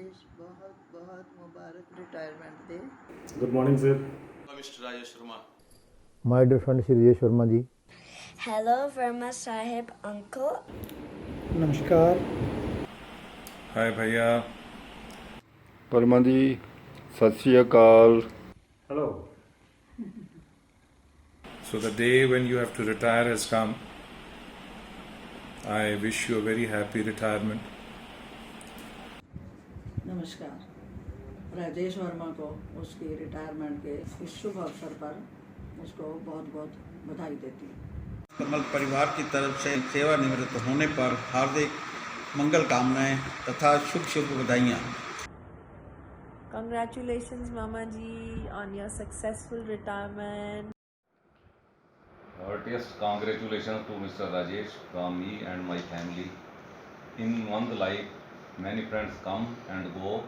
राजेश, बहुत बहुत मुबारक retirement day. Good morning, sir. Mr. Rajesh Sharma. My dear friend Shri Rajesh Sharma ji. Hello, Verma Sahib uncle. नमस्कार। Hi, Bhaiya. Verma जी सत श्री अकाल। Hello. So the day when you have to retire has come. I wish you a very happy retirement. नमस्कार। राजेश वर्मा को उसकी retirement के इस शुभ अवसर पर उसको बहुत बहुत बधाई देती हूँ। कमल परिवार की तरफ से सेवानिवृत्त होने पर हार्दिक मंगल कामनाएं तथा शुभ शुभ बधाइयाँ। Congratulations, Mama Ji, on your successful retirement. Heartiest congratulations to Mr. Rajesh from me and my family. In one's life, many friends come and go,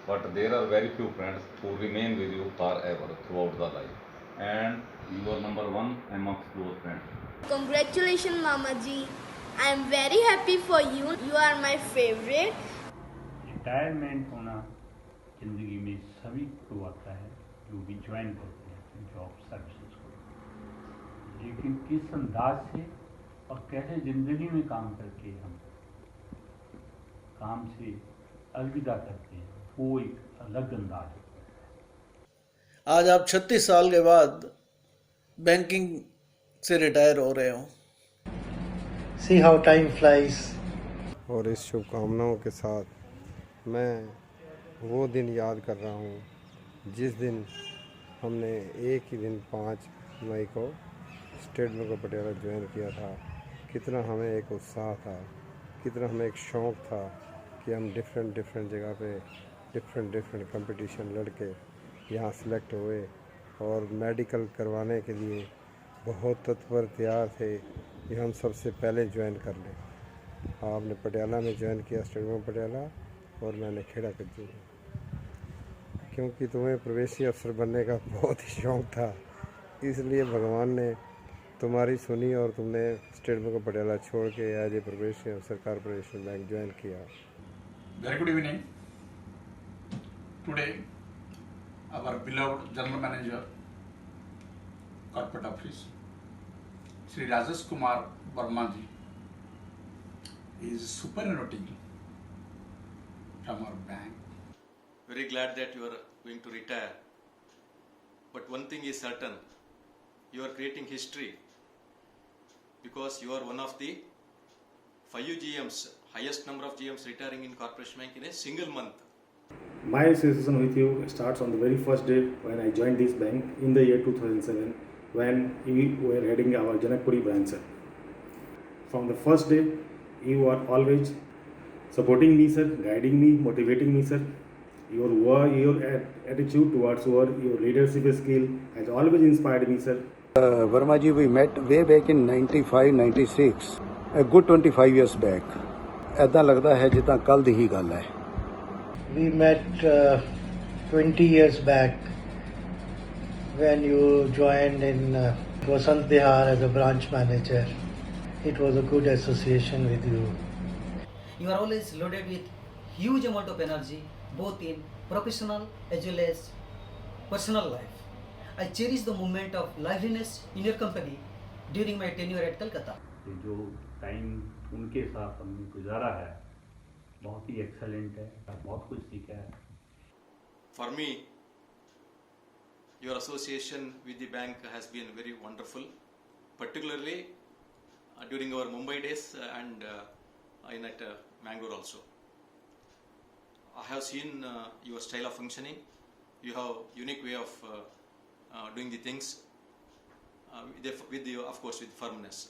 but there are very few friends who remain with you forever throughout the life. And you are number one amongst those friends. Congratulations, Mama Ji. I am very happy for you. You are my favorite. Retirement होना ज़िंदगी में सभी को आता है जो भी join करते हैं जॉब सर्विसेज को, लेकिन किस अंदाज से और कैसे ज़िंदगी में काम करके हम काम से अलविदा करते हैं वो एक अलग अंदाज है। आज आप 36 साल के बाद बैंकिंग से रिटायर हो रहे हो। See how time flies. और इस शुभकामनाओं के साथ मैं वो दिन याद कर रहा हूँ जिस दिन हमने एक ही दिन 5 मई को state bank of Patiala join किया था। कितना हमें एक उत्साह था, कितना हमें एक शौक़ था कि हम डिफरेंट जगह पे डिफरेंट कंपटीशन लड़के यहाँ सेलेक्ट हुए और मेडिकल करवाने के लिए बहुत तत्पर तैयार थे कि हम सबसे पहले ज्वाइन कर लें। आपने पटियाला में ज्वाइन किया, स्टेट बैंक पटियाला, और मैंने खेड़ा कज्जू में, क्योंकि तुम्हें प्रवेशी अफसर बनने का बहुत ही शौक़ था, इसलिए भगवान ने तुम्हारी सुनी और तुमने स्टेट बैंक ऑफ पटियाला छोड़ के एज ए प्रवेशी अफसर कॉर्पोरेशन बैंक ज्वाइन किया। Very good evening. Today, our beloved General Manager, Corporate Office, Sri Rajesh Kumar Verma ji, is superannuating from our bank. Very glad that you are going to retire. But one thing is certain, you are creating history because you are one of the 5 GMs, highest number of GMs retiring in Corporation Bank in a single month. My association with you starts on the very first day when I joined this bank in the year 2007 when we were heading our Janakpuri branch. From the first day, you are always supporting me, sir, guiding me, motivating me, sir. Your attitude towards your leadership skill has always inspired me, sir. Verma ji, we met way back in 95-96, a good 25 years back. ऐसा लगता है जितना कल दी ही गल है। We met 20 years back when you joined in Vasant Vihar as a branch manager. It was a good association with you. You are always loaded with huge amount of energy, both in professional as well as personal life. I cherish the moment of liveliness in your company during my tenure at Calcutta. जो time उनके साथ हमने गुजारा है बहुत ही excellent है, बहुत कुछ सीखा है। For me, your association with the bank has been very wonderful, particularly during our Mumbai days and at Mangalore also. I have seen your style of functioning. You have unique way of doing the things of course with firmness.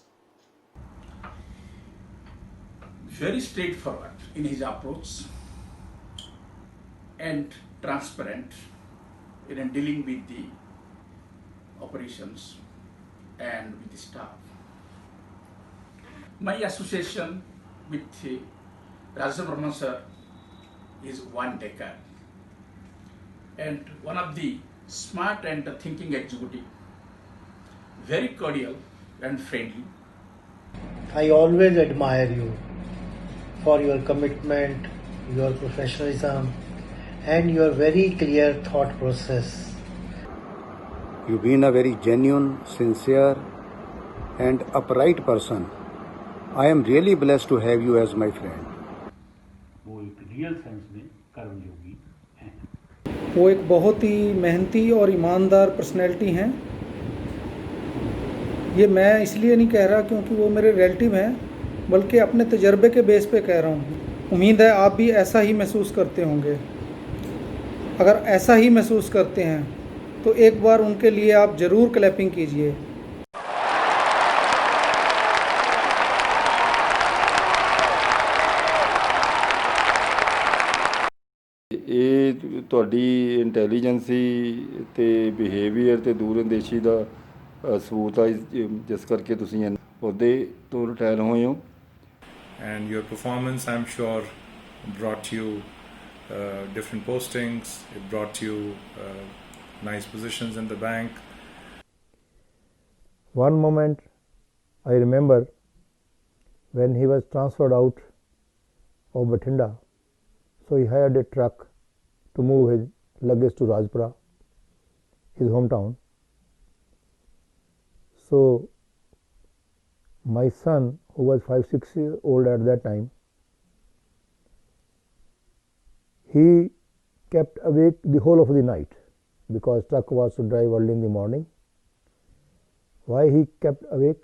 Very straightforward in his approach and transparent in dealing with the operations and with the staff. My association with Rajesh Verma sir is 1 decade and one of the smart and thinking executive, very cordial and friendly. I always admire you for your commitment, your professionalism, and your very clear thought process. You've been a very genuine, sincere, and upright person. I am really blessed to have you as my friend. वो एक real sense में कर्मयोगी हैं। वो एक बहुत ही मेहनती और ईमानदार पर्सनैलिटी हैं। ये मैं इसलिए नहीं कह रहा क्योंकि वो मेरे रिलेटिव हैं, बल्कि अपने तजर्बे के बेस पे कह रहा हूँ। उम्मीद है आप भी ऐसा ही महसूस करते होंगे। अगर ऐसा ही महसूस करते हैं तो एक बार उनके लिए आप ज़रूर क्लैपिंग कीजिए। ਇਹ ਤੁਹਾਡੀ ਇੰਟੈਲੀਜੈਂਸੀ ਤੇ ਬਿਹੇਵੀਅਰ ਤੇ ਦੂਰਅੰਦੇਸ਼ੀ ਦਾ ਸਬੂਤ ਆ ਜਿਸ ਕਰਕੇ ਤੁਸੀਂ ਅਹੁਦੇ ਤੋਂ ਰਿਟਾਇਰ ਹੋਏ ਹੋ। And your performance, I'm sure, brought you different postings. It brought you nice positions in the bank. One moment I remember when he was transferred out of Bathinda, so he hired a truck to move his luggage to Rajpura, his hometown. So my son, who was 5-6 years old at that time, he kept awake the whole of the night because truck was to drive early in the morning. Why he kept awake?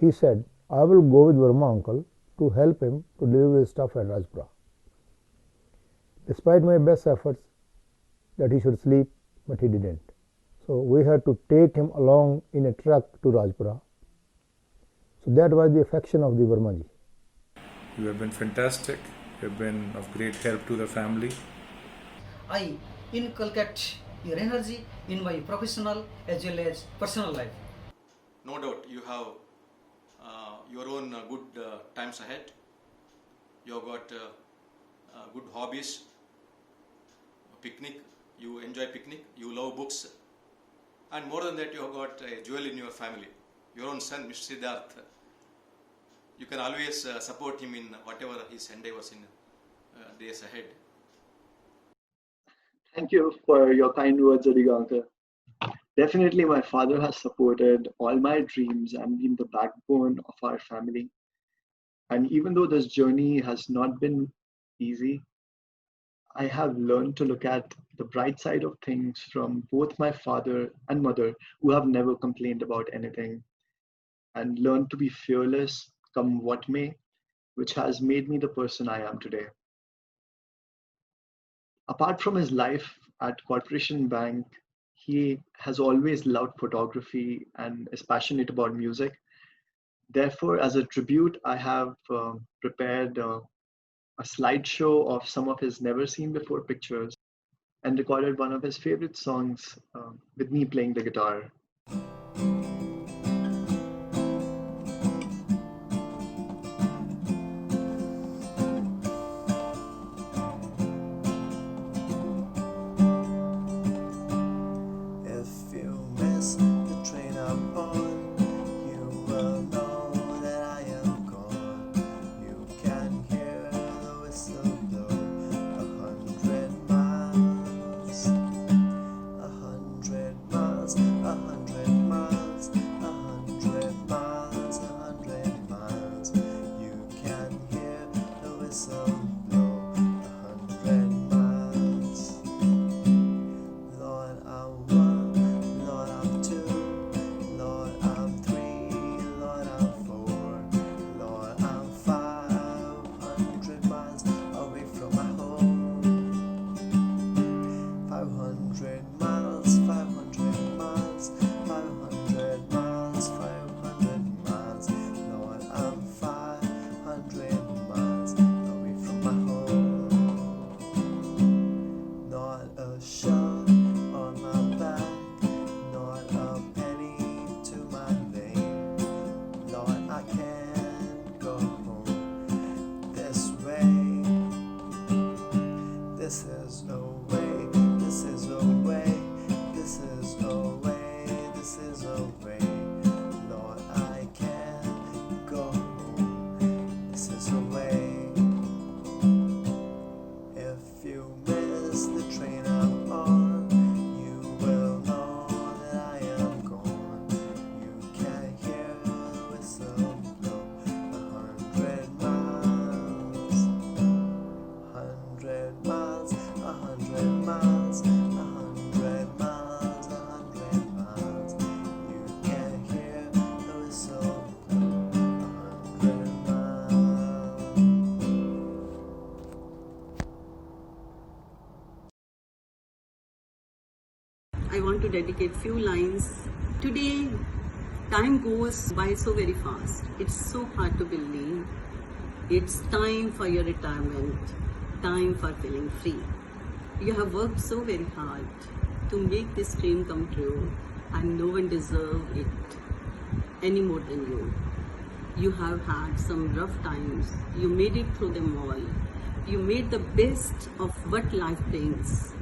He said, I will go with Verma uncle to help him to deliver his stuff at Rajpura. Despite my best efforts that he should sleep, but he didn't. So we had to take him along in a truck to Rajpura. So that was the affection of the Vermaji. You have been fantastic. You have been of great help to the family. I inculcate your energy in my professional as well as personal life. No doubt you have your own good times ahead. You have got good hobbies. Picnic, you enjoy picnic, you love books, and more than that you have got a jewel in your family, your own son, Mr. Siddharth. You can always support him in whatever his endeavors in days ahead. Thank you for your kind words, Adiga uncle. Definitely my father has supported all my dreams and been the backbone of our family. And even though this journey has not been easy, I have learned to look at the bright side of things from both my father and mother, who have never complained about anything, and learned to be fearless come what may, which has made me the person I am today. Apart from his life at Corporation Bank, he has always loved photography and is passionate about music. Therefore, as a tribute, I have prepared a slideshow of some of his never seen before pictures and recorded one of his favorite songs with me playing the guitar. I want to dedicate few lines. Today, time goes by so very fast. It's so hard to believe. It's time for your retirement, time for feeling free. You have worked so very hard to make this dream come true, and no one deserves it any more than you. You have had some rough times. You made it through them all. You made the best of what life brings,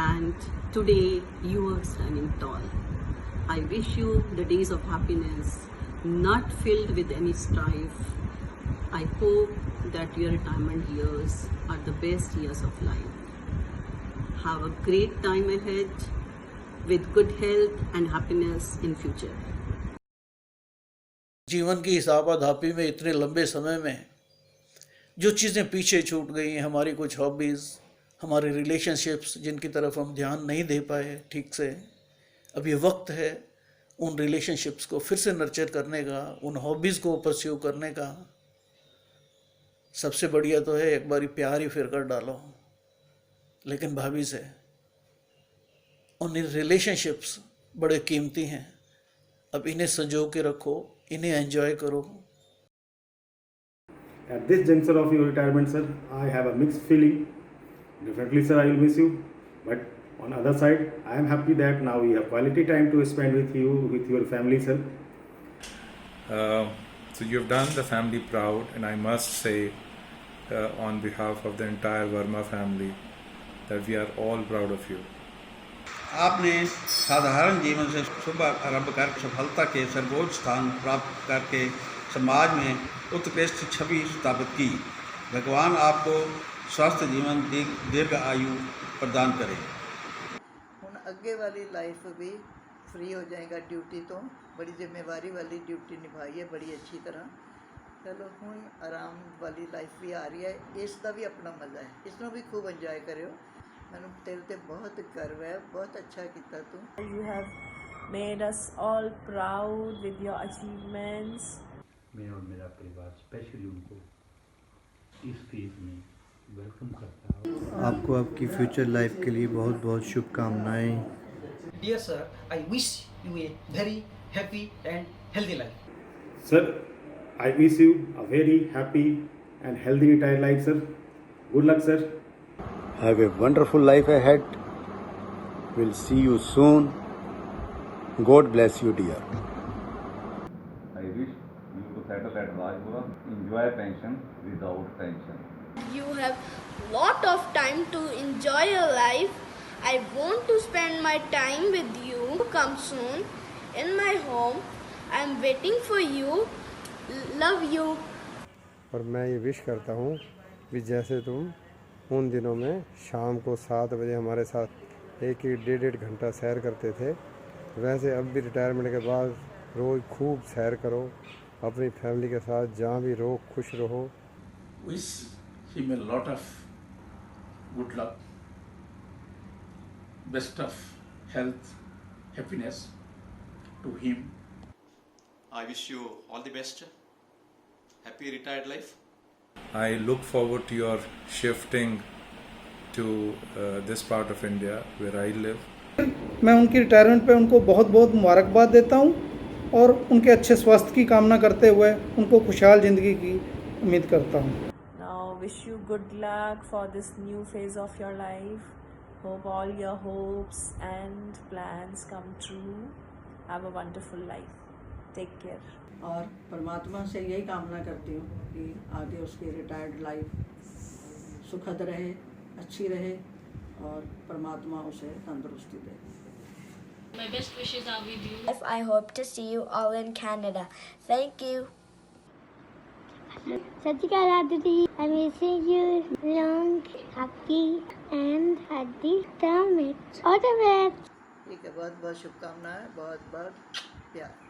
and today you are standing tall. I wish you the days of happiness, not filled with any strife. I hope that your retirement years are the best years of life. Have a great time ahead with good health and happiness in future. जीवन की इस आपाधापी में इतने लंबे समय में जो चीज़ें पीछे छूट गई हैं, हमारी कुछ हॉबीज़, हमारे रिलेशनशिप्स जिनकी तरफ हम ध्यान नहीं दे पाए ठीक से, अब ये वक्त है उन रिलेशनशिप्स को फिर से नर्चर करने का, उन हॉबीज़ को परस्यू करने का। सबसे बढ़िया तो है एक बारी प्यार ही फिर कर डालो, लेकिन भाभी से उन रिलेशनशिप्स बड़े कीमती हैं, अब इन्हें संजो के रखो, इन्हें एंजॉय करो। At this juncture of your retirement, sir, I have a mixed feeling. Definitely, sir, I will miss you. But on the other side, I am happy that now we have quality time to spend with you, with your family, sir. So you have done the family proud, and I must say, on behalf of the entire Verma family, that we are all proud of you. आपने साधारण जीवन से शुभ आरंभ कर सफलता के सर्वोच्च स्थान प्राप्त करके समाज में उत्कृष्ट छवि स्थापित की। भगवान आपको स्वस्थ जीवन दीर्घ आयु प्रदान करे। ਹੁਣ ਅੱਗੇ वाली लाइफ भी फ्री हो जाएगा ड्यूटी तो, बड़ी जिम्मेवारी वाली ड्यूटी निभाई है बड़ी अच्छी तरह। चलो ਹੁਣ आराम वाली लाइफ भी आ रही है, इसका भी अपना मज़ा है, इसमें भी खूब इंजॉय करियो। मैंने तेरे ते बहुत गर्व है, बहुत अच्छा किया तू। You have made us all proud with your achievements. मैं और मेरा परिवार स्पेशली उनको इस फेज में वेलकम करता हूँ। आपको आपकी फ्यूचर लाइफ के लिए बहुत बहुत शुभकामनाएं। Dear sir, I wish you a very happy and healthy life. Sir, I wish you a very happy and healthy retired life, sir. Good luck, sir. Have a wonderful life ahead. We'll see you soon. God bless you, dear. I wish you to settle at Rajpura, enjoy pension without tension. You have lot of time to enjoy your life. I want to spend my time with you. Come soon in my home. I am waiting for you. Love you. और मैं ये wish करता हूँ कि जैसे तुम उन दिनों में शाम को 7 बजे हमारे साथ एक 1.5 घंटा सैर करते थे, वैसे अब भी रिटायरमेंट के बाद रोज़ खूब सैर करो, अपनी फैमिली के साथ जहाँ भी रहो खुश रहो। Wish him a lot of good luck, best of health, happiness to him. I wish you all the best. Happy retired life. I look forward to your shifting to this part of India where I live. मैं उनकी retirement पे उनको बहुत बहुत मुबारकबाद देता हूँ और उनके अच्छे स्वास्थ्य की कामना करते हुए उनको खुशहाल ज़िंदगी की उम्मीद करता हूँ। Now wish you good luck for this new phase of your life. Hope all your hopes and plans come true. Have a wonderful life. Take care. और परमात्मा से यही कामना करती हूँ कि आगे उसकी रिटायर्ड लाइफ सुखद रहे, अच्छी रहे और परमात्मा उसे तंदुरुस्ती दे। My best wishes are with you. I hope to see you all in Canada. Thank you. Satyakal Aditi, I'm wishing you long, happy and healthy retirement. All the best. ठीक है, बहुत बहुत शुभकामनाएं, बहुत बहुत प्यार।